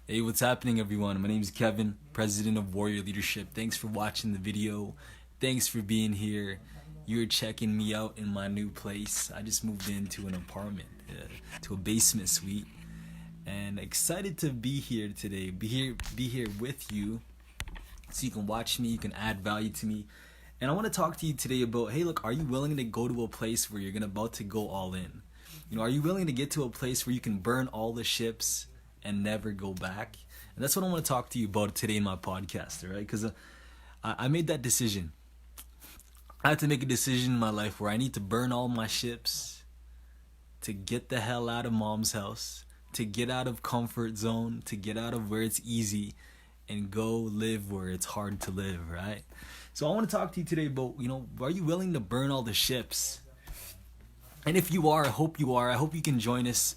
Hey, what's happening, everyone? My name is Kevin, president of Warrior Leadership. Thanks for watching the video. Thanks for being here. You're checking me out in my new place. I just moved into an apartment, to a basement suite, and excited to be here today. Be here with you, so you can watch me. You can add value to me. And I want to talk to you today about, hey, look, are you willing to go to a place where you're about to go all in? Are you willing to get to a place where you can burn all the ships and never go back? And that's what I want to talk to you about today in my podcast, all right? Because I made that decision. I had to make a decision in my life where I need to burn all my ships to get the hell out of mom's house, to get out of comfort zone, to get out of where it's easy and go live where it's hard to live, right? So I want to talk to you today about, are you willing to burn all the ships? And if you are, I hope you are. I hope you can join us.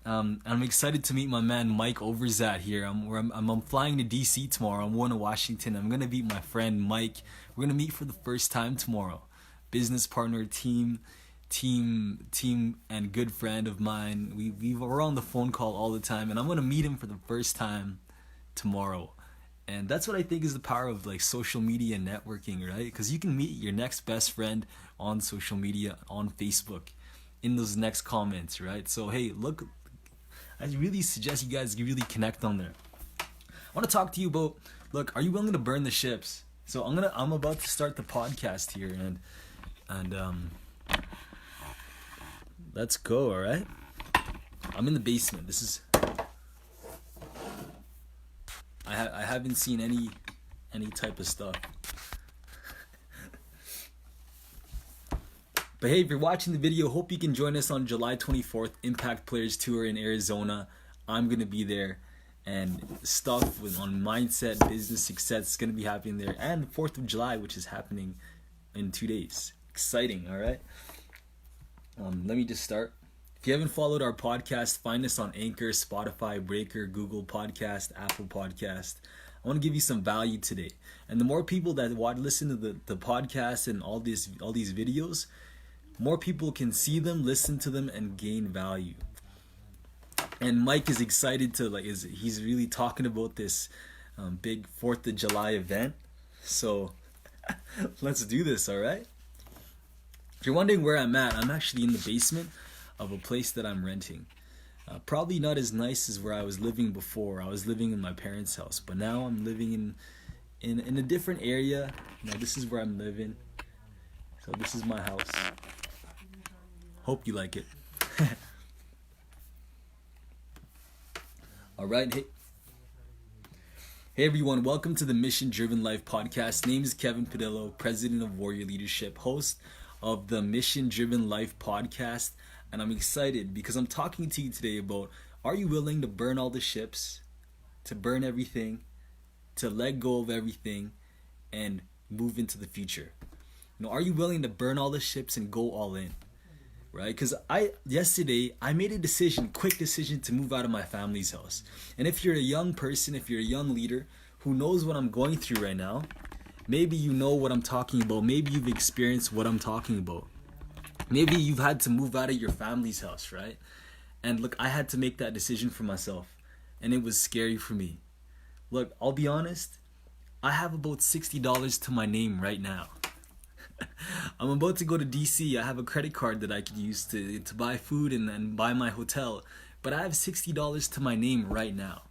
I'm excited to meet my man Mike Overzat here. I'm flying to DC tomorrow. I'm going to Washington. I'm gonna meet my friend Mike. We're gonna meet for the first time tomorrow. Business partner, team, and good friend of mine. We're on the phone call all the time, and I'm gonna meet him for the first time tomorrow. And that's what I think is the power of like social media networking, right? Because you can meet your next best friend on social media, on Facebook, in those next comments, right? So hey, look, I really suggest you guys really connect on there. I want to talk to you about, look, are you willing to burn the ships? So I'm about to start the podcast here, and let's go. All right, I'm in the basement. This is I haven't seen any type of stuff. But hey, if you're watching the video, hope you can join us on July 24th, Impact Players Tour in Arizona. I'm going to be there, and stuff on mindset, business success is going to be happening there. And the 4th of July, which is happening in 2 days. Exciting, all right? Let me just start. If you haven't followed our podcast, find us on Anchor, Spotify, Breaker, Google Podcast, Apple Podcast. I want to give you some value today. And the more people that listen to the podcast and all these videos, more people can see them, listen to them, and gain value. And Mike is excited to he's really talking about this big 4th of July event. So let's do this, all right? If you're wondering where I'm at, I'm actually in the basement of a place that I'm renting. Probably not as nice as where I was living before. I was living in my parents' house, but now I'm living in a different area. This is where I'm living. So this is my house. Hope you like it. All right. Hey everyone, welcome to the Mission Driven Life podcast. Name is Kevin Padillo, president of Warrior Leadership, host of the Mission Driven Life podcast. And I'm excited because I'm talking to you today about, are you willing to burn all the ships, to burn everything, to let go of everything, and move into the future? Are you willing to burn all the ships and go all in? Right? Because yesterday I made a quick decision to move out of my family's house. And if you're a young person, if you're a young leader who knows what I'm going through right now, maybe you know what I'm talking about. Maybe you've experienced what I'm talking about. Maybe you've had to move out of your family's house, right? And look, I had to make that decision for myself, and it was scary for me. Look, I'll be honest, I have about $60 to my name right now. I'm about to go to DC. I have a credit card that I could use to buy food and buy my hotel. But I have $60 to my name right now.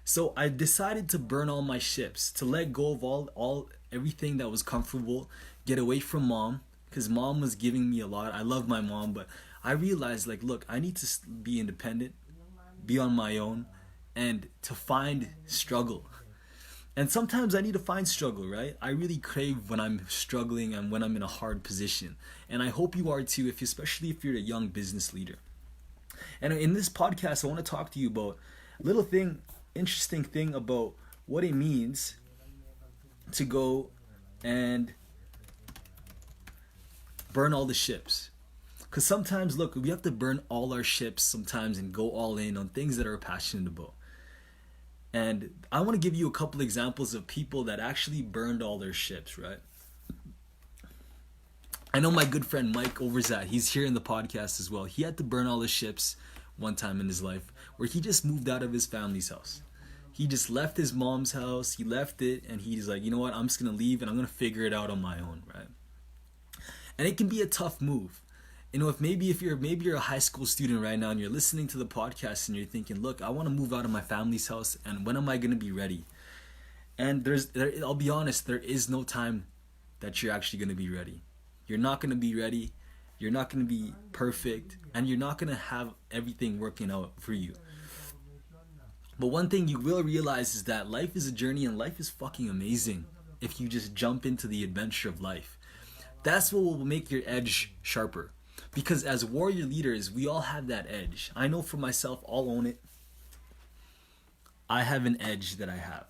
So I decided to burn all my ships, to let go of everything that was comfortable, get away from mom, because mom was giving me a lot. I love my mom, but I realized, look, I need to be independent, be on my own, and to find struggle. And sometimes I need to find struggle, right? I really crave when I'm struggling and when I'm in a hard position. And I hope you are too, especially if you're a young business leader. And in this podcast, I want to talk to you about a interesting thing about what it means to go and burn all the ships. Because sometimes, look, we have to burn all our ships sometimes and go all in on things that are passionate about. And I want to give you a couple examples of people that actually burned all their ships, right? I know my good friend Mike Overzat, he's here in the podcast as well. He had to burn all his ships one time in his life where he just moved out of his family's house. He just left his mom's house. He left it, and he's like, you know what? I'm just gonna leave, and I'm gonna figure it out on my own, right? And it can be a tough move. You know, if you're a high school student right now and you're listening to the podcast and you're thinking, look, I want to move out of my family's house, and when am I gonna be ready? And I'll be honest, there is no time that you're actually gonna be ready. You're not gonna be ready. You're not gonna be perfect, and you're not gonna have everything working out for you. But one thing you will realize is that life is a journey, and life is fucking amazing if you just jump into the adventure of life. That's what will make your edge sharper. Because as warrior leaders, we all have that edge. I know for myself, I'll own it. I have an edge that I have.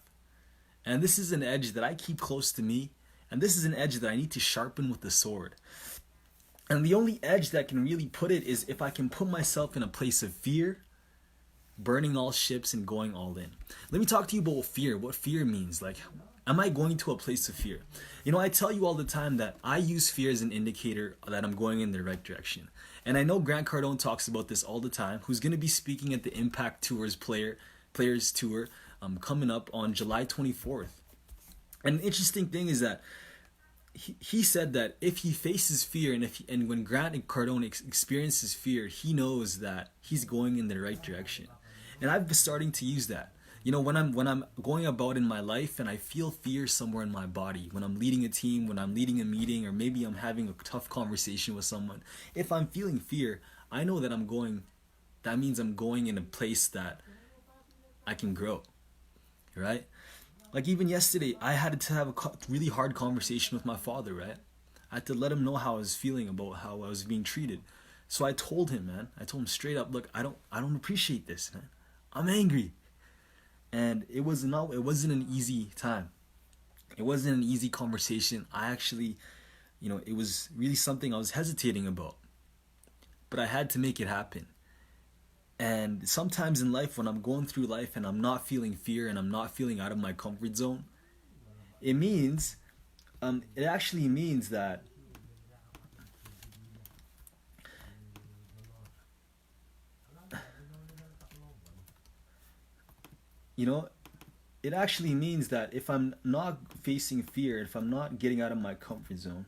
And this is an edge that I keep close to me. And this is an edge that I need to sharpen with the sword. And the only edge that can really put it is if I can put myself in a place of fear, burning all ships and going all in. Let me talk to you about what fear means. Like, am I going to a place of fear? You know, I tell you all the time that I use fear as an indicator that I'm going in the right direction. And I know Grant Cardone talks about this all the time, who's going to be speaking at the Impact Tours Players Tour coming up on July 24th. And the interesting thing is that he said that if he faces fear, and when Grant Cardone experiences fear, he knows that he's going in the right direction. And I've been starting to use that. You know, when I'm going about in my life and I feel fear somewhere in my body, when I'm leading a team, when I'm leading a meeting, or maybe I'm having a tough conversation with someone, if I'm feeling fear, I know that that means I'm going in a place that I can grow, right? Like even yesterday, I had to have a really hard conversation with my father, right? I had to let him know how I was feeling about how I was being treated. So I told him, man, straight up, look, I don't appreciate this, man. I'm angry. And it wasn't an easy time. It wasn't an easy conversation. I actually, it was really something I was hesitating about. But I had to make it happen. And sometimes in life, when I'm going through life and I'm not feeling fear and I'm not feeling out of my comfort zone, it actually means that it actually means that if I'm not facing fear, if I'm not getting out of my comfort zone,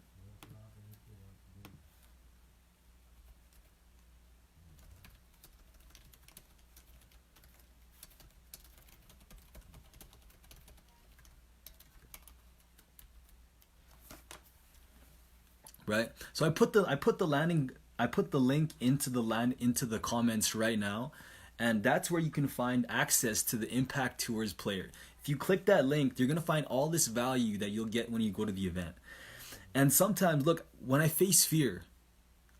right? So I put the link into the comments right now, and that's where you can find access to the Impact Tours player. If you click that link, you're gonna find all this value that you'll get when you go to the event. And sometimes, look, when I face fear,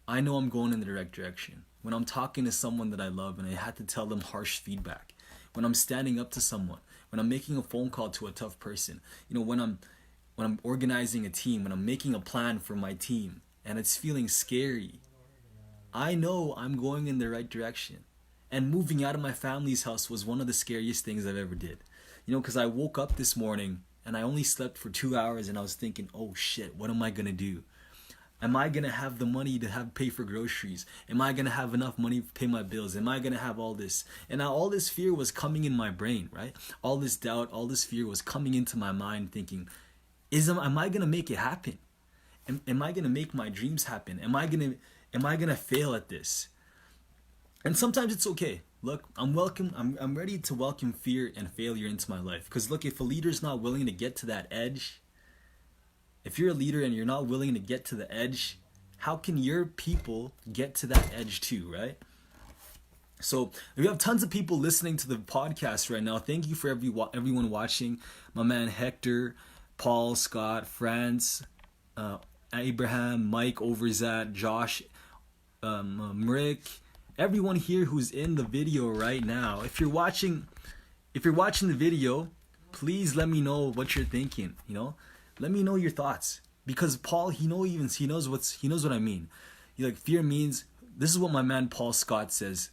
I know I'm going in the right direction. When I'm talking to someone that I love and I had to tell them harsh feedback, when I'm standing up to someone, when I'm making a phone call to a tough person, when I'm organizing a team, when I'm making a plan for my team and it's feeling scary, I know I'm going in the right direction. And moving out of my family's house was one of the scariest things I've ever did. Because I woke up this morning and I only slept for 2 hours and I was thinking, oh shit, what am I going to do? Am I going to have the money to pay for groceries? Am I going to have enough money to pay my bills? Am I going to have all this? And now all this fear was coming in my brain, right? All this doubt, all this fear was coming into my mind thinking, am I going to make it happen? Am I going to make my dreams happen? Am I going to fail at this? And sometimes it's okay. Look, I'm ready to welcome fear and failure into my life. Because look, if a leader's not willing to get to that edge, if you're a leader and you're not willing to get to the edge, how can your people get to that edge too, right? So we have tons of people listening to the podcast right now. Thank you for everyone watching. My man Hector, Paul, Scott, France, Abraham, Mike, Overzat, Josh, Rick, everyone here who's in the video right now. If you're watching the video, please let me know what you're thinking. Let me know your thoughts, because Paul, he knows what I mean. Fear means, this is what my man Paul Scott says.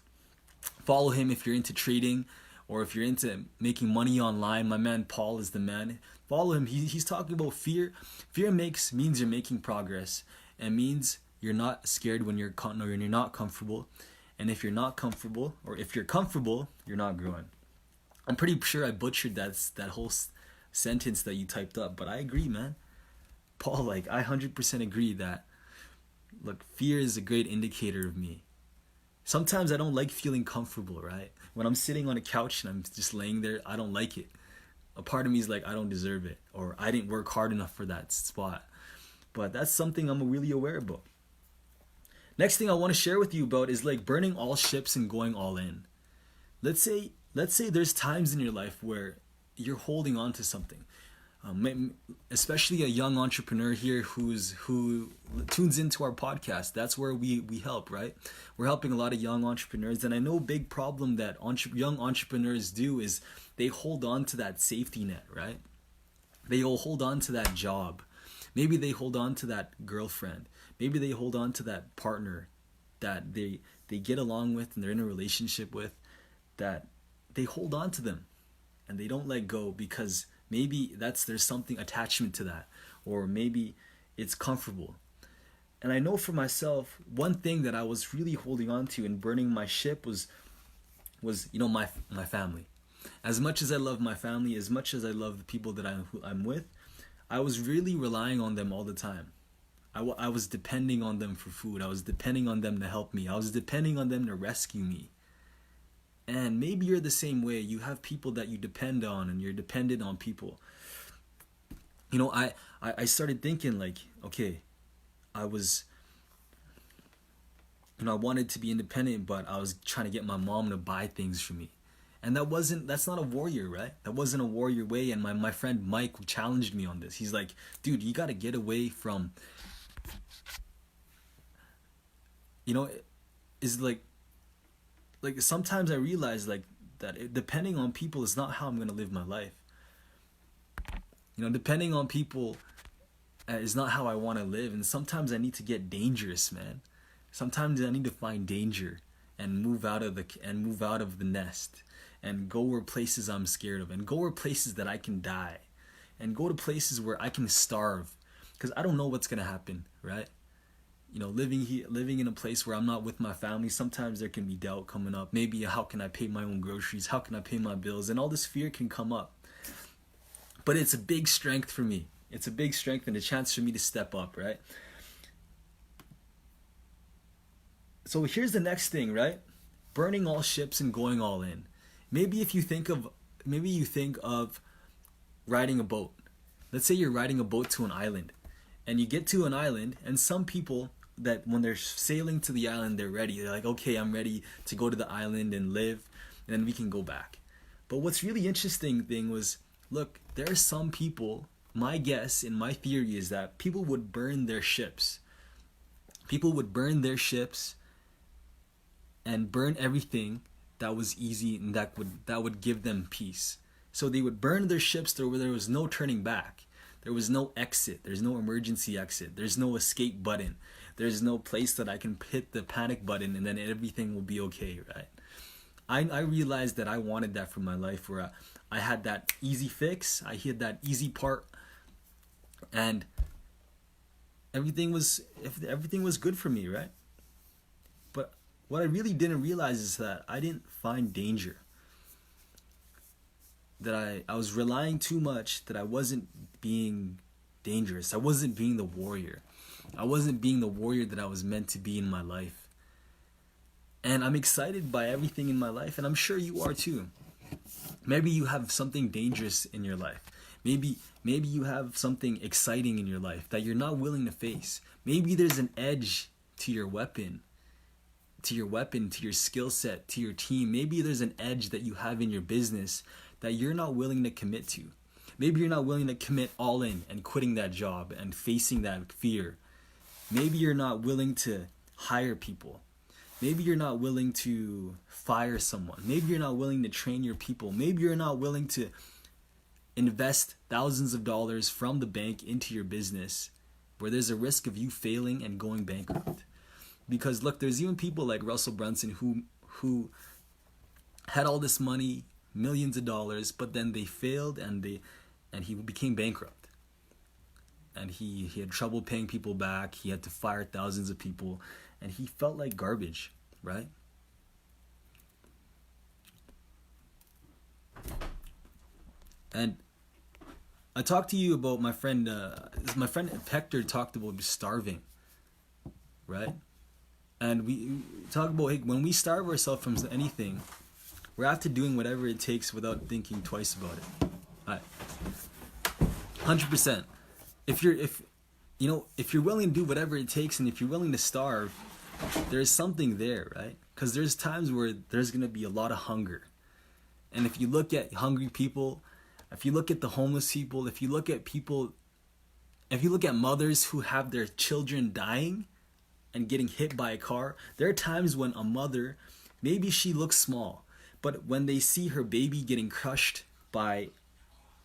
Follow him if you're into trading or if you're into making money online. My man Paul is the man. Follow him. He's talking about fear. Fear means you're making progress, and means you're not scared when you're not comfortable. And if you're not comfortable, or if you're comfortable, you're not growing. I'm pretty sure I butchered that whole sentence that you typed up, but I agree, man. Paul, like, I 100% agree that, look, fear is a great indicator of me. Sometimes I don't like feeling comfortable, right? When I'm sitting on a couch and I'm just laying there, I don't like it. A part of me is like, I don't deserve it, or I didn't work hard enough for that spot. But that's something I'm really aware about. Next thing I want to share with you about is like burning all ships and going all in. Let's say there's times in your life where you're holding on to something. Especially a young entrepreneur here who tunes into our podcast. That's where we help, right? We're helping a lot of young entrepreneurs, and I know a big problem that young entrepreneurs do is they hold on to that safety net, right? They will hold on to that job. Maybe they hold on to that girlfriend. Maybe they hold on to that partner that they get along with and they're in a relationship with, that they hold on to them and they don't let go because maybe there's something attachment to that, or maybe it's comfortable. And I know for myself, one thing that I was really holding on to and burning my ship was my family. As much as I love my family, as much as I love the people that I'm with, I was really relying on them all the time. I was depending on them for food. I was depending on them to help me. I was depending on them to rescue me. And maybe you're the same way. You have people that you depend on, and you're dependent on people. I started thinking like, okay, I wanted to be independent, but I was trying to get my mom to buy things for me. And that's not a warrior, right? That wasn't a warrior way. And my friend Mike challenged me on this. He's like, dude, you got to get away from, is like sometimes I realize like that depending on people is not how I'm going to live my life. Depending on people is not how I want to live. And sometimes I need to get dangerous, man. Sometimes I need to find danger and move out of the nest, and go where places I'm scared of, and go where places that I can die, and go to places where I can starve, because I don't know what's gonna happen, right? Living in a place where I'm not with my family, sometimes there can be doubt coming up. Maybe how can I pay my own groceries? How can I pay my bills? And all this fear can come up. But it's a big strength for me. It's a big strength and a chance for me to step up, right? So here's the next thing, right? Burning all ships and going all in. Maybe you think of riding a boat. Let's say you're riding a boat to an island, and you get to an island, and some people that when they're sailing to the island, they're ready. They're like, okay, I'm ready to go to the island and live, and then we can go back. But what's really interesting thing was, look, there are some people, my guess and my theory is that people would burn their ships. People would burn their ships and burn everything that was easy and that would give them peace. So they would burn their ships where there was no turning back. There was no exit. There's no emergency exit. There's no escape button. There's no place that I can hit the panic button and then everything will be okay, right? I realized that I wanted that for my life, where I had that easy fix. I hit that easy part, and everything was good for me, right? But what I really didn't realize is that I didn't find danger. That I was relying too much, that I wasn't being dangerous. I wasn't being the warrior. I wasn't being the warrior that I was meant to be in my life. And I'm excited by everything in my life, and I'm sure you are too. Maybe you have something dangerous in your life. Maybe you have something exciting in your life that you're not willing to face. Maybe there's an edge to your weapon, to your skill set, to your team. Maybe there's an edge that you have in your business that you're not willing to commit to. Maybe you're not willing to commit all in and quitting that job and facing that fear. Maybe you're not willing to hire people. Maybe you're not willing to fire someone. Maybe you're not willing to train your people. Maybe you're not willing to invest thousands of dollars from the bank into your business where there's a risk of you failing and going bankrupt. Because look, there's even people like Russell Brunson who had all this money, millions of dollars, but then they failed and he became bankrupt. And he had trouble paying people back. He had to fire thousands of people, and he felt like garbage, right? And I talked to you about my friend Hector talked about starving, right? And we talk about, hey, when we starve ourselves from anything, we're after doing whatever it takes without thinking twice about it. All right. 100%. If you're willing to do whatever it takes, and if you're willing to starve, there's something there, right? Because there's times where there's gonna be a lot of hunger, and if you look at hungry people, if you look at the homeless people, if you look at mothers who have their children dying and getting hit by a car, there are times when a mother, maybe she looks small, but when they see her baby getting crushed by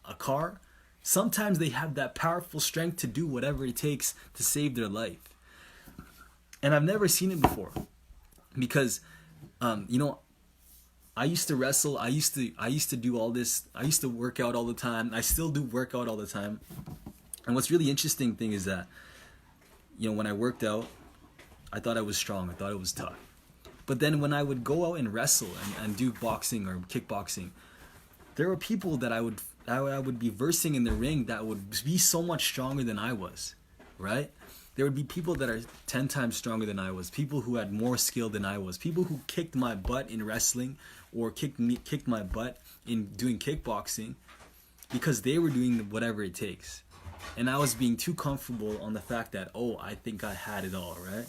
a car, sometimes they have that powerful strength to do whatever it takes to save their life. And I've never seen it before, because I used to wrestle. I used to do all this. I used to work out all the time. I still do work out all the time. And what's really interesting thing is that, when I worked out, I thought I was strong. I thought it was tough. But then when I would go out and wrestle and do boxing or kickboxing, there were people that I would be versing in the ring that would be so much stronger than I was, right? There would be people that are 10 times stronger than I was, people who had more skill than I was, people who kicked my butt in wrestling or kicked my butt in doing kickboxing because they were doing whatever it takes. And I was being too comfortable on the fact that, I think I had it all, right?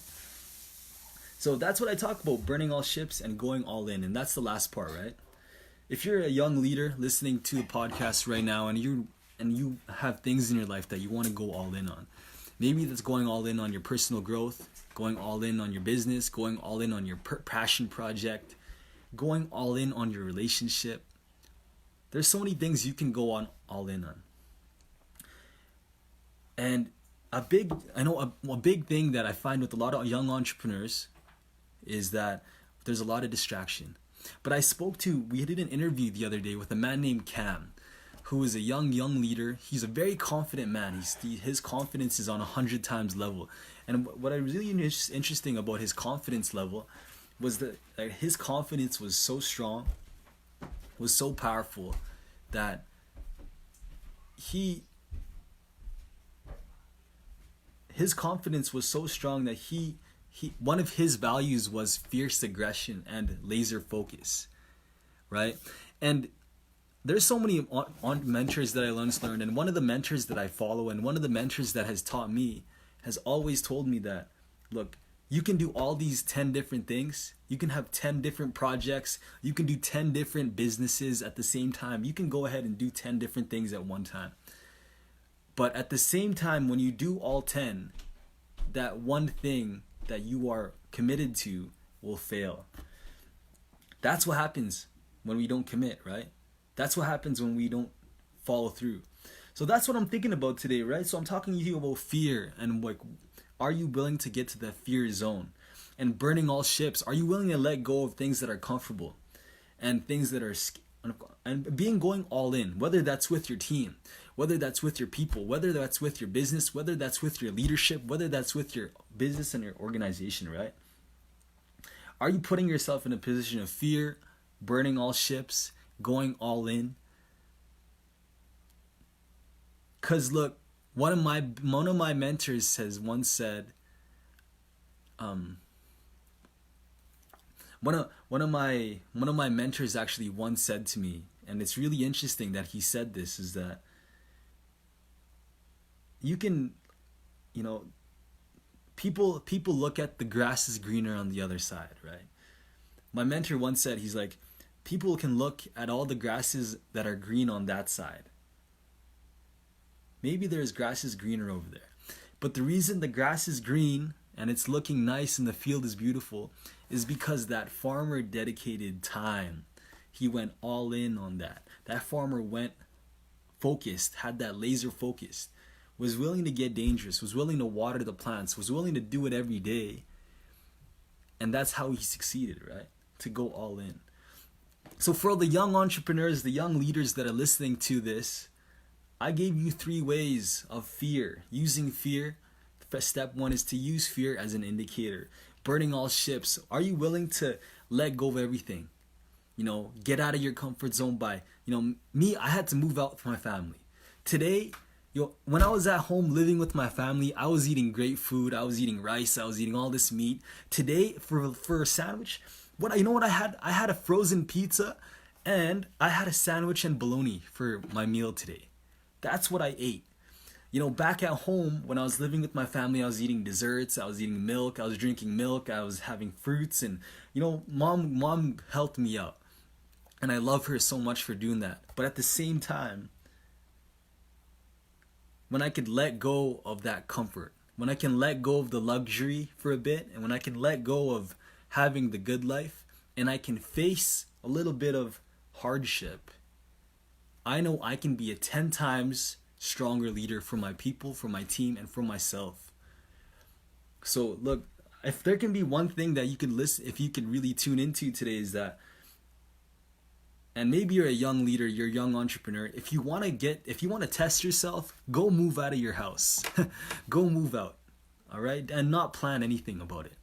So that's what I talk about, burning all ships and going all in. And that's the last part, right? If you're a young leader listening to the podcast right now and you have things in your life that you want to go all in on, maybe that's going all in on your personal growth, going all in on your business, going all in on your passion project, going all in on your relationship. There's so many things you can go on all in on. And a big thing that I find with a lot of young entrepreneurs is that there's a lot of distraction. But we did an interview the other day with a man named Cam, who is a young leader. He's a very confident man. His confidence is on 100 times level. And what I really interesting about his confidence level was that his confidence was so strong, was so powerful, that his confidence was so strong that he one of his values was fierce aggression and laser focus, right? And there's so many mentors that I once learned, and one of the mentors that I follow, and one of the mentors that has taught me, has always told me that, look, you can do all these 10 different things. You can have 10 different projects. You can do 10 different businesses at the same time. You can go ahead and do 10 different things at one time. But at the same time, when you do all 10, that one thing that you are committed to will fail. That's what happens when we don't commit, right? That's what happens when we don't follow through. So that's what I'm thinking about today, right? So I'm talking to you about fear, and are you willing to get to that fear zone? And burning all ships, are you willing to let go of things that are comfortable and things that are, and going all in, whether that's with your team, whether that's with your people, whether that's with your business, whether that's with your leadership, whether that's with your business and your organization, right? Are you putting yourself in a position of fear, burning all ships, going all in? Because look, one of my mentors has once said, one of my mentors actually once said to me, and it's really interesting that he said this, is that you can, people look at the grass is greener on the other side, right? My mentor once said, he's like, people can look at all the grasses that are green on that side. Maybe there's grasses greener over there. But the reason the grass is green and it's looking nice and the field is beautiful is because that farmer dedicated time. He went all in on that. That farmer went focused, had that laser focused, was willing to get dangerous, was willing to water the plants, was willing to do it every day. And that's how he succeeded, right? To go all in. So for the young entrepreneurs, the young leaders that are listening to this, I gave you 3 ways of fear. Using fear. Step 1 is to use fear as an indicator. Burning all ships. Are you willing to let go of everything? Get out of your comfort zone by Me, I had to move out with my family. Today, when I was at home living with my family, I was eating great food. I was eating rice. I was eating all this meat. Today, for a sandwich, what I had? I had a frozen pizza, and I had a sandwich and bologna for my meal today. That's what I ate. Back at home when I was living with my family, I was eating desserts. I was eating milk. I was drinking milk. I was having fruits, and mom helped me out, and I love her so much for doing that. But at the same time, when I could let go of that comfort, when I can let go of the luxury for a bit, and when I can let go of having the good life, and I can face a little bit of hardship, I know I can be a 10 times stronger leader for my people, for my team, and for myself. So look, if there can be one thing that you could listen, if you could really tune into today, is that, and maybe you're a young leader, you're a young entrepreneur. If you want to test yourself, go move out of your house. Go move out. All right? And not plan anything about it.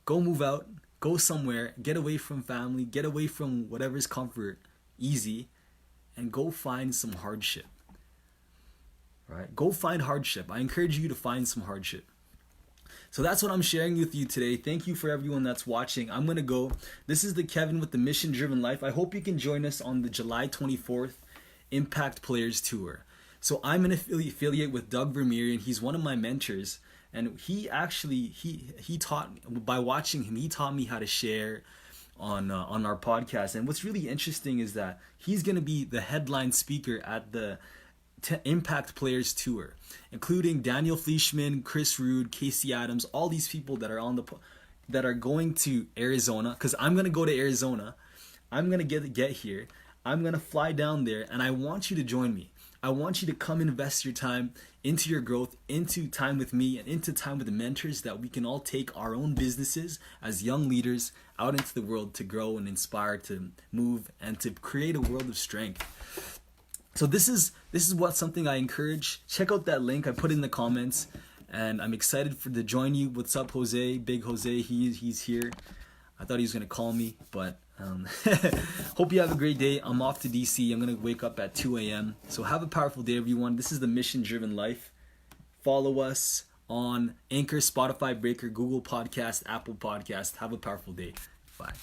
Go move out, go somewhere, get away from family, get away from whatever's comfort, easy, and go find some hardship. All right? Go find hardship. I encourage you to find some hardship. So that's what I'm sharing with you today. Thank you for everyone that's watching. I'm going to go. This is the Kevin with the Mission Driven Life. I hope you can join us on the July 24th Impact Players Tour. So I'm an affiliate with Doug Vermeer, and he's one of my mentors. And he actually, he taught, by watching him, he taught me how to share on our podcast. And what's really interesting is that he's going to be the headline speaker at the Impact Players Tour, including Daniel Fleischman, Chris Rude, Casey Adams, all these people that are that are going to Arizona, because I'm going to go to Arizona. I'm going to get here. I'm going to fly down there, and I want you to join me. I want you to come invest your time into your growth, into time with me, and into time with the mentors, that we can all take our own businesses as young leaders out into the world to grow and inspire, to move, and to create a world of strength. So this is something I encourage. Check out that link I put in the comments, and I'm excited to join you. What's up, Jose? Big Jose, he's here. I thought he was gonna call me, but hope you have a great day. I'm off to DC. I'm gonna wake up at 2 a.m. So have a powerful day, everyone. This is the Mission Driven Life. Follow us on Anchor, Spotify, Breaker, Google Podcast, Apple Podcast. Have a powerful day. Bye.